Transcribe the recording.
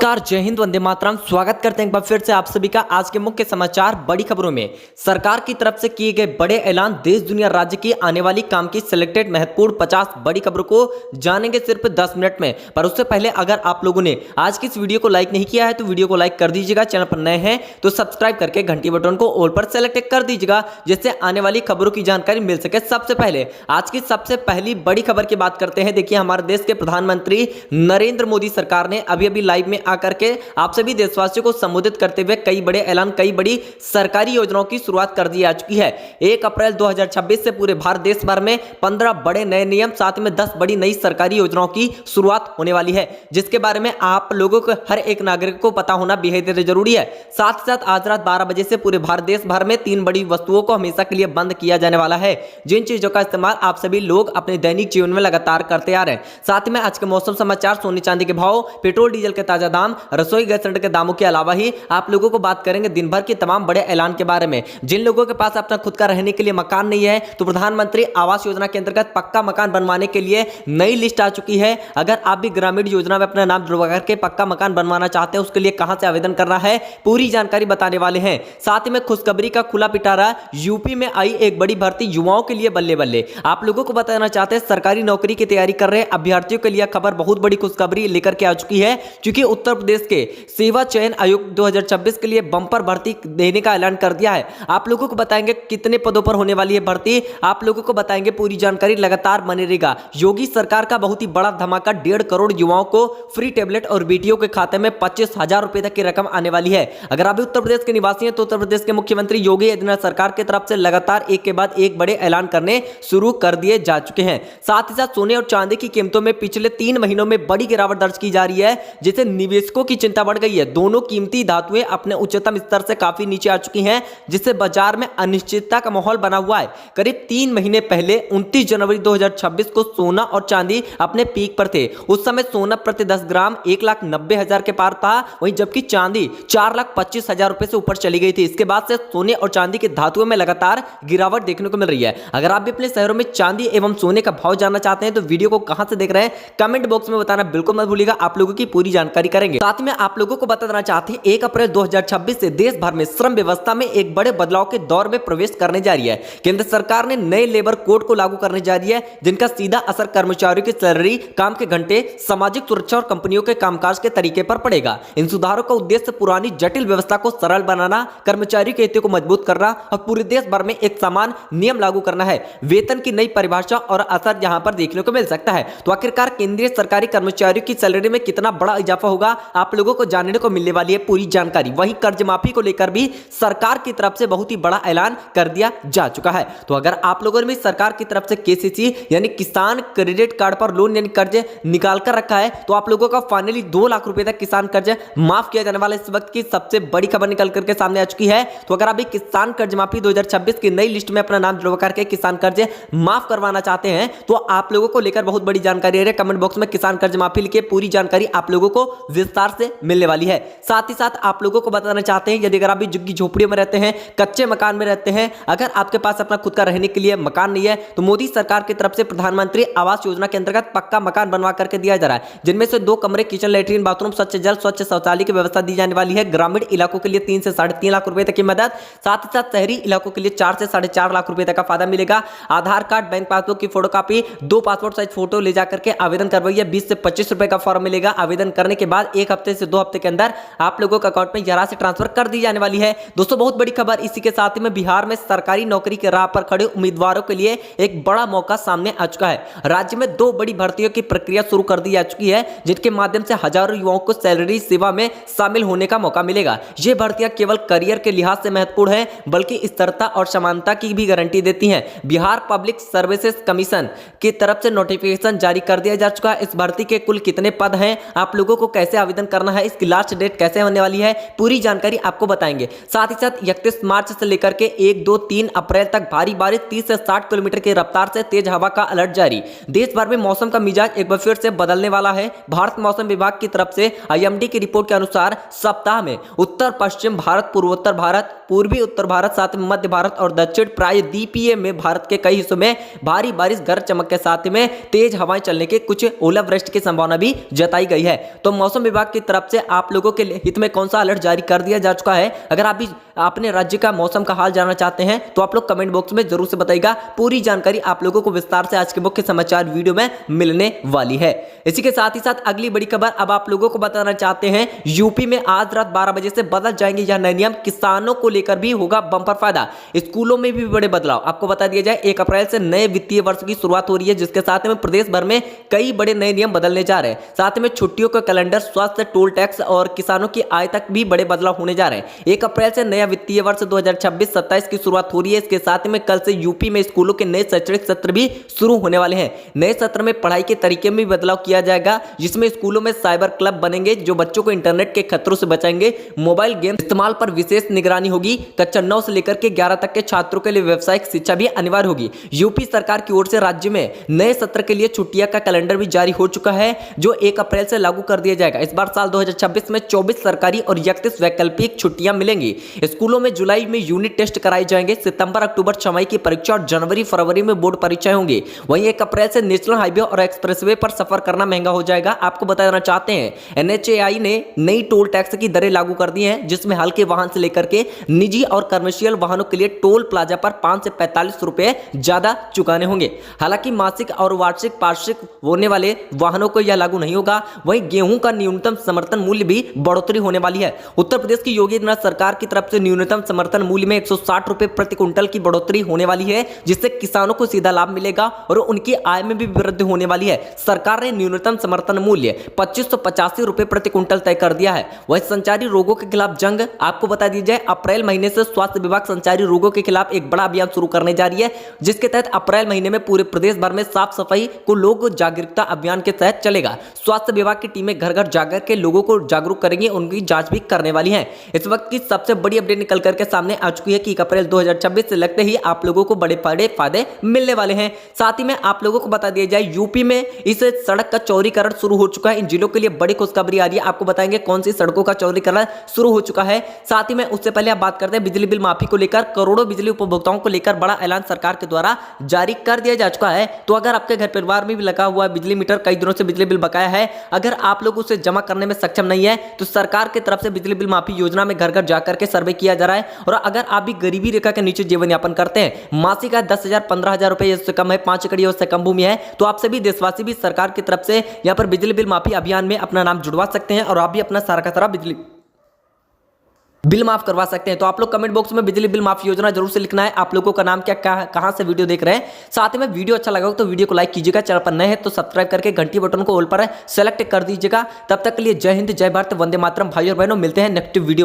नमस्कार, जय हिंद, वंदे मातरम। स्वागत करते हैं एक बार फिर से आप सभी का आज के मुख्य समाचार बड़ी खबरों में। सरकार की तरफ से किए गए बड़े ऐलान, देश दुनिया राज्य की आने वाली काम की सिलेक्टेड महत्वपूर्ण 50 बड़ी खबरों को जानेंगे सिर्फ 10 मिनट में। पर उससे पहले अगर आप लोगों ने आज की इस वीडियो को लाइक नहीं किया है तो वीडियो को लाइक कर दीजिएगा। चैनल पर नए हैं तो सब्सक्राइब करके घंटी बटन को ऑल पर सेलेक्ट कर दीजिएगा, जिससे आने वाली खबरों की जानकारी मिल सके सबसे पहले। आज की सबसे पहली बड़ी खबर की बात करते हैं। देखिए, हमारे देश के प्रधानमंत्री नरेंद्र मोदी सरकार ने अभी लाइव में आकर के आप सभी देशवासियों को संबोधित करते हुए कई बड़े ऐलान, कई बड़ी सरकारी योजनाओं की शुरुआत कर दी जा चुकी है। 1 अप्रैल 2026 से पूरे भारत देश भर में 15 बड़े नए नियम, साथ में 10 बड़ी नई सरकारी योजनाओं की शुरुआत होने वाली है, जिसके बारे में आप लोगों को, हर एक नागरिक को पता होना बेहद जरूरी है। साथ ही साथ आज रात 12 बजे से पूरे भारत देश भर में 3 बड़ी वस्तुओं को हमेशा के लिए बंद किया जाने वाला है, जिन चीजों का इस्तेमाल आप सभी लोग अपने दैनिक जीवन में लगातार करते आ रहे हैं। साथ में आज के मौसम समाचार, सोने चांदी के भाव, पेट्रोल डीजल के ताजा दाम, रसोई गैस सिलेंडर के दामों के अलावा ही आप लोगों को बात करेंगे दिन भर के तमाम बड़े ऐलान के बारे में। जिन लोगों के पास अपना खुद का रहने के लिए मकान नहीं है तो प्रधानमंत्री आवास योजना के अंतर्गत पक्का मकान बनवाने के लिए नई लिस्ट आ चुकी है। अगर आप भी ग्रामीण योजना में अपना नाम जुड़वा करके पक्का मकान बनवाना चाहते हैं, उसके लिए कहां से आवेदन करना है, पूरी जानकारी बताने वाले हैं। साथ में खुशखबरी का खुला पिटारा, यूपी में आई एक बड़ी भर्ती, युवाओं के लिए बल्ले बल्ले। आप लोगों को बताना चाहते हैं सरकारी नौकरी की तैयारी कर रहे अभ्यर्थियों के लिए खबर, बहुत बड़ी खुशखबरी लेकर के आ चुकी है, क्योंकि उत्तर प्रदेश के सेवा चयन आयोग 2026 के लिए बंपर भर्ती देने का ऐलान कर दिया है। आप लोगों को बताएंगे कितने पदों पर होने वाली है भर्ती, आप लोगों को बताएंगे पूरी जानकारी, लगातार बने रहेगा। योगी सरकार का बहुत ही बड़ा धमाका, 1.5 करोड़ युवाओं को फ्री टेबलेट और बेटियों के खाते में 25,000 रुपए तक की रकम आने वाली है। अगर आप भी उत्तर प्रदेश के निवासी हैं तो उत्तर प्रदेश के मुख्यमंत्री योगी आदित्यनाथ सरकार की तरफ से लगातार एक के बाद एक बड़े ऐलान करने शुरू कर दिए जा चुके हैं। साथ ही साथ सोने और चांदी की कीमतों में पिछले 3 महीनों में बड़ी गिरावट दर्ज की जा रही है, जिससे निवेशकों की चिंता बढ़ गई है। दोनों कीमती धातुएं अपने उच्चतम स्तर से काफी नीचे आ चुकी हैं, जिससे बाजार में अनिश्चितता का माहौल बना हुआ है। करीब 3 महीने पहले 29 जनवरी 2026 को सोना और चांदी अपने पीक पर थे। उस समय सोना प्रति 10 ग्राम 1,90,000 के पार था, वहीं जबकि चांदी 4,25,000 रुपए से ऊपर चली गई थी। इसके बाद से सोने और चांदी की धातुओं में लगातार गिरावट देखने को मिल रही है। अगर आप भी अपने शहरों में चांदी एवं सोने का भाव जानना चाहते हैं तो वीडियो को कहां से देख रहे हैं कमेंट बॉक्स में बताना बिल्कुल मत भूलिएगा, आप लोगों की पूरी जानकारी करेंगे। साथ में आप लोगों को बता देना चाहते हैं 1 अप्रैल 2026 से देश भर में श्रम व्यवस्था में एक बड़े बदलाव के दौर में प्रवेश करने जा रही है। केंद्र सरकार ने नए लेबर कोड को लागू करने जा रही है, जिनका सीधा असर कर्मचारियों की सैलरी, काम के घंटे, सामाजिक सुरक्षा और कंपनियों के कामकाज के तरीके पर पड़ेगा। इन सुधारों का उद्देश्य पुरानी जटिल व्यवस्था को सरल बनाना, कर्मचारियों के हितों को मजबूत करना और पूरे देश भर में एक समान नियम लागू करना है। वेतन की नई परिभाषा और असर यहां पर देखने को मिल सकता है। तो आखिरकार केंद्रीय सरकारी कर्मचारियों की सैलरी में कितना बड़ा इजाफा होगा, आप लोगों को जानने को मिलने वाली है पूरी जानकारी। वहीं कर्ज माफी को लेकर भी सरकार की तरफ से बहुत ही बड़ा ऐलान कर दिया जा चुका है। तो अगर आप लोगों ने भी सरकार की तरफ से केसीसी यानी किसान क्रेडिट कार्ड पर लोन यानी कर्ज निकाल कर रखा है, तो आप लोगों का फाइनली 2 लाख रुपए तक किसान कर्ज माफ किया जाने वाला इस वक्त की सबसे बड़ी खबर निकल करके सामने आ चुकी है। तो अगर आप भी किसान कर्ज माफी 2026 की नई लिस्ट में अपना नाम जुड़वा करके किसान कर्ज माफ करवाना चाहते हैं तो आप लोगों को लेकर बहुत बड़ी जानकारी है। कमेंट बॉक्स में किसान कर्ज माफी लिखिए, पूरी जानकारी आप लोगों को विस्तार से मिलने वाली है। साथ ही साथ आप लोगों को बताना चाहते हैं, यदि अगर आप भी झुग्गी झोपड़ियों में रहते हैं, कच्चे मकान में रहते हैं, अगर आपके पास अपना खुद का रहने के लिए मकान नहीं है तो मोदी सरकार की तरफ से प्रधानमंत्री आवास योजना के अंतर्गत पक्का मकान बनवा करके दिया जा रहा है, जिनमें से 2 कमरे, किचन, लेटरिन, बाथरूम, स्वच्छ जल, स्वच्छ शौचालय की व्यवस्था दी जाने वाली है। ग्रामीण इलाकों के लिए 3 से 3.5 लाख रुपए तक की मदद, साथ ही साथ शहरी इलाकों के लिए 4 से 4.5 लाख रुपए तक का फायदा मिलेगा। आधार कार्ड, बैंक पासबुक की फोटोकॉपी, 2 पासपोर्ट साइज फोटो ले जाकर के आवेदन करवाइए। 20 से 25 रुपए का फॉर्म मिलेगा। आवेदन करने के बाद 1 हफ्ते से 2 हफ्ते के अंदर आप लोगों के अकाउंट में राशि ट्रांसफर कर दी जाने वाली है। दोस्तों, बहुत बड़ी खबर इसी के साथ में बिहार में सरकारी नौकरी के राह पर खड़े उम्मीदवारों के लिए एक बड़ा मौका सामने आ चुका है। राज्य में 2 बड़ी भर्तियों की प्रक्रिया शुरू कर दी जा चुकी है, जिनके माध्यम से हजारों युवाओं को सैलरी सेवा में शामिल होने का मौका मिलेगा। ये भर्तियां केवल करियर के लिहाज से महत्वपूर्ण है, बल्कि स्थिरता और समानता की भी गारंटी देती हैं। बिहार पब्लिक सर्विसेज कमीशन की तरफ से नोटिफिकेशन जारी कर दिया जा चुका है। इस भर्ती के कुल कितने पद हैं, आप लोगों को कैसे आवेदन करना है, इसकी लास्ट डेट कैसे होने वाली है, पूरी जानकारी आपको बताएंगे। साथ ही साथ 31 मार्च से लेकर के 1, 2, 3 अप्रैल तक भारी बारिश, 30 से 60 किलोमीटर की रफ्तार से तेज हवा का अलर्ट जारी। देश भर में मौसम का मिजाज एक बार फिर से बदलने वाला है। भारत मौसम विभाग की तरफ से IMD की रिपोर्ट के अनुसार सप्ताह में उत्तर पश्चिम भारत, पूर्वोत्तर भारत, पूर्वी उत्तर भारत, साथ में मध्य भारत और दक्षिण प्रायद्वीपीय में भारत के कई हिस्सों में भारी बारिश, गरज चमक के साथ में तेज हवाएं चलने के, कुछ ओलावृष्टि की संभावना भी जताई गई है। तो मौसम विभाग की तरफ से आप लोगों के हित में कौन सा अलर्ट जारी कर दिया जा चुका है। अगर आप भी अपने राज्य का मौसम का हाल जानना चाहते हैं तो आप लोग कमेंट बॉक्स में जरूर से बताइएगा। पूरी जानकारी आप लोगों को विस्तार से आज के मुख्य समाचार वीडियो में मिलने वाली है। इसी के साथ ही साथ अगली बड़ी खबर अब आप लोगों को बताना चाहते हैं, यूपी में आज रात 12 बजे से बदल जाएंगे यह नए नियम। किसानों को लेकर भी होगा बम्पर फायदा। स्कूलों में भी बड़े बदलाव। आपको बता दिया जाए 1 अप्रैल से नए वित्तीय वर्ष की शुरुआत हो रही है, जिसके साथ में प्रदेश भर में कई बड़े नए नियम बदलने जा रहे हैं। साथ में छुट्टियों का कैलेंडर, स्वास्थ्य, टोल टैक्स और किसानों की आय तक भी बड़े बदलाव होने जा रहे हैं। 1 अप्रैल से नया वित्तीय वर्ष 2026-27 की शुरुआत हो रही है। इसके साथ में कल से यूपी में स्कूलों के नए शैक्षणिक सत्र भी शुरू होने वाले हैं। नए सत्र में पढ़ाई के तरीके में बदलाव किया जाएगा, जिसमें स्कूलों में साइबर क्लब बनेंगे जो बच्चों को इंटरनेट के खतरों से बचाएंगे। मोबाइल गेम इस्तेमाल पर विशेष निगरानी होगी। कक्षा 9 से लेकर के 11 तक के छात्रों के लिए व्यावसायिक शिक्षा भी अनिवार्य होगी। यूपी सरकार की ओर से राज्य में नए सत्र के लिए छुट्टियां का कैलेंडर भी जारी हो चुका है, जो 1 अप्रैल से लागू कर दिया जाएगा। इस बार साल 2026 में 24 सरकारी और 31 वैकल्पिक छुट्टियां मिलेंगी। स्कूलों में जुलाई में यूनिट टेस्ट कराए जाएंगे। सितंबर अक्टूबर छमाही की परीक्षा और जनवरी फरवरी में बोर्ड परीक्षाएं होंगी। वहीं 1 अप्रैल से नेशनल हाईवे और एक्सप्रेसवे पर सफर करना महंगा हो जाएगा। आपको बताना चाहते हैं, NHAI ने नई टोल टैक्स की दरें लागू कर दी हैं, जिसमें हल्के वाहन से लेकर के निजी और कमर्शियल वाहनों के लिए टोल प्लाजा पर 5 से 45 रुपए ज्यादा चुकाने होंगे। हालांकि मासिक और वार्षिक होने वाले वाहनों को यह लागू नहीं होगा। वहीं गेहूं का न्यूनतम समर्थन मूल्य भी बढ़ोतरी होने वाली है। उत्तर प्रदेश की योगी आदित्यनाथ सरकार की तरफ से न्यूनतम समर्थन मूल्य में 160 रुपए प्रति क्विंटल की बढ़ोतरी होने वाली है, जिससे किसानों को सीधा लाभ मिलेगा और उनकी आय में भी वृद्धि होने वाली है। सरकार ने न्यूनतम समर्थन मूल्य 2585 रुपए प्रति क्विंटल तय कर दिया है। वहीं संचारी रोगों के खिलाफ जंग, आपको बता दी जाए अप्रैल महीने से स्वास्थ्य विभाग संचारी रोगों के खिलाफ एक बड़ा अभियान शुरू करने जा रही है, जिसके तहत अप्रैल महीने में पूरे प्रदेश भर में साफ सफाई को लोग जागरूकता अभियान के तहत चलेगा। स्वास्थ्य विभाग की टीमें घर घर जाकर के लोगों को जागरूक करेंगी, उनकी जांच भी करने वाली है। इस वक्त की सबसे बड़ी अपडेट निकल करके सामने आ चुकी है कि 1 अप्रैल 2026 से लगते ही आप लोगों को बड़े फायदे मिलने वाले हैं। साथ ही में आप लोगों को बता दिया जाए, यूपी में इस सड़क का चौड़ीकरण शुरू हो चुका है। इन जिलों के लिए बड़ी खुशखबरी आ रही है। आपको बताएंगे कौन सी सड़कों का चौड़ीकरण शुरू हो चुका है। साथ ही में उससे पहले आप बात करते हैं बिजली बिल माफी को लेकर। करोड़ों बिजली उपभोक्ताओं को लेकर बड़ा ऐलान सरकार के द्वारा जारी कर दिया जा चुका है। तो अगर आपके घर परिवार में भी लगा हुआ बिजली मीटर, कई दिनों से बिजली बिल बकाया है, अगर आप लोग उसे जमा करने में सक्षम नहीं है, तो सरकार की तरफ से बिजली बिल माफी योजना में घर घर जाकर के सर्वे किया जा रहा है। और अगर आप भी गरीबी रेखा के नीचे जीवन यापन करते हैं, मासिक आय 10,000 15,000 रुपए से कम है, 5 एकड़ उससे कम भूमि है, तो आप सभी देशवासी भी सरकार की तरफ से यहां पर बिजली बिल माफी अभियान में अपना नाम जुड़वा सकते हैं और आप भी अपना सारा का सारा बिजली बिल माफ करवा सकते हैं। तो आप लोग कमेंट बॉक्स में बिजली बिल माफ योजना जरूर से लिखना है। आप लोगों का नाम क्या, कहां से वीडियो देख रहे हैं। साथ ही में वीडियो अच्छा लगा हो तो वीडियो को लाइक कीजिएगा। चैनल पर नए हैं तो सब्सक्राइब करके घंटी बटन को ऑल पर सेलेक्ट कर दीजिएगा। तब तक के लिए जय हिंद, जय भारत, वंदे मातरम। भाई और बहनों, मिलते हैं नेक्स्ट वीडियो में।